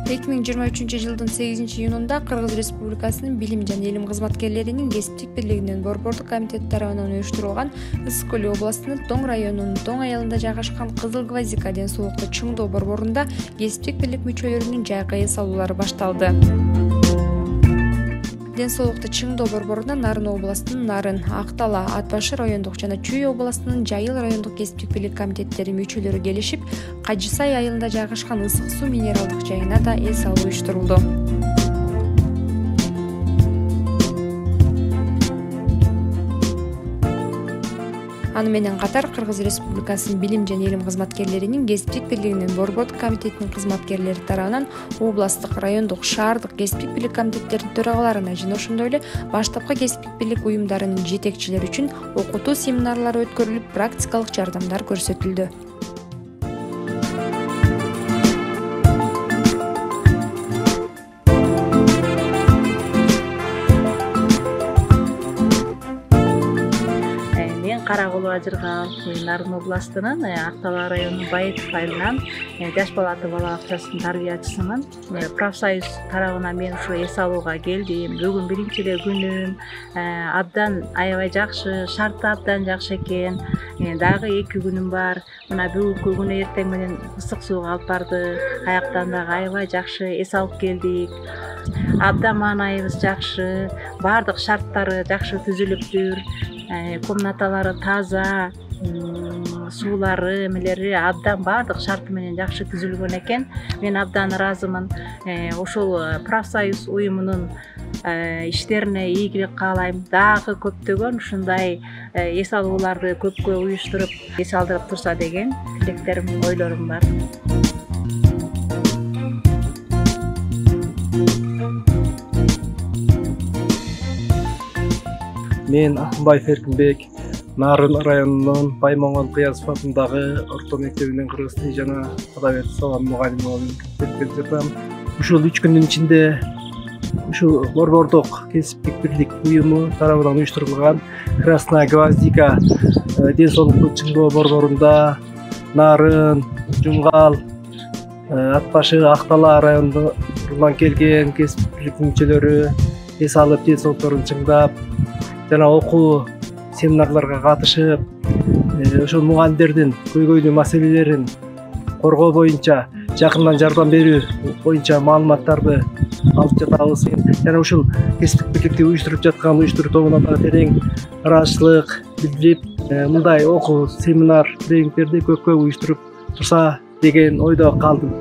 2023-жылдын 8-июнунда Кыргыз Республикасынын Билим жана Илим кызматкерлеринин кесиптик бирлигинин Борбордук комитети тарабынан уюштурулган Ысык көл областынын Тоң районунун Тоң айылында жайгашкан Кызыл Гвоздика ден соолукту чыңдоо борборунда кесиптик бирлик мүчөлөрүнүн жайкы эс алуулары башталды. Ден соолукту чыңдоо борборунда Нарын областынын Нарын, Актала, Ат Башы райондук жана Чүй областынын Жайыл райондук кесиптик бирлик комитеттери мүчөлөрү келишип, Кажы Сай айылында жайгашкан Ысык суу минералдык жайына да эс алуу уюштурулду. Аны менен катар Кыргыз Республикасынын Билим жана Илим кызматкерлеринин кесиптик бирлигинин Борбордук комитетинин кызматкерлери тарабынан областтык, райондук, шаардык кесиптик бирлик комитеттердин төрагаларына жана ошондой эле баштапкы кесиптик бирлик уюмдарынын жетекчилери үчүн окутуу семинарлары өткөрүлүп, практикалык жардамдар көрсөтүлдү. Каракулуу Ажыргал, Нарын областынын Актала районунун Байытов айылынан жаш бала ата бала бакчасынын тарбиячысымын. Профсоюз тарабынан мен ушу эс алууга келдим. Бүгүн биринчи эле күнүм. Абдан аябай жакшы, шарты абдан жакшы экен. Дагы 2 күнүм бар. Мына бүгүнкү күнү эртең менен ысык сууга алып барды. Аяктан дагы аябай жакшы эс алып келдик. Абдан маанайыбыз жакшы, бардык шарттары жакшы түзүлүптүр. Комнаталары таза, суулары, эмелери абдан бардык шарты менен жакшы түзүлгөн экен. Мен абдан ыраазымын. Ошол профсоюз уюмунун иштерине ийгилик каалайм. Дагы көптөгөн ушундай эс алууларды көпкө уюштуруп, эс алдырып турса деген тилектерим, ойлорум бар. Мен Акынбаев Эркинбек, Нарын районунун Баймоңгол Кыязов атындагы орто мектебинин кыргыз тили жана адабият сабак мугалими болуп өткөрүп жатам. Ушул 3 күндүн ичинде ушул борбордук кесиптик бирлик уюму тарабынан уюштурулган Красная Гвоздика ден соолукту чыңдоо борборунда Нарын, Жумгал, Ат Башы, Актала районунан келген кесиптик бирлик мүчөлөрү эс алып, ден соолукторун чыңдап, жана окуу семинарларга катышып, ошол мугалимдердин көйгөйлүү маселелерин коргоо боюнча, жакындан жардам берүү боюнча маалыматтарды алып жатабыз. Жана ушул кесиптик бирликти уюштуруп жаткан уюштуруу тобуна да терең ыраазычылык билдирип, мындай окуу семинар тренингтерди көпкө уюштуруп турса деген ойдо калдым.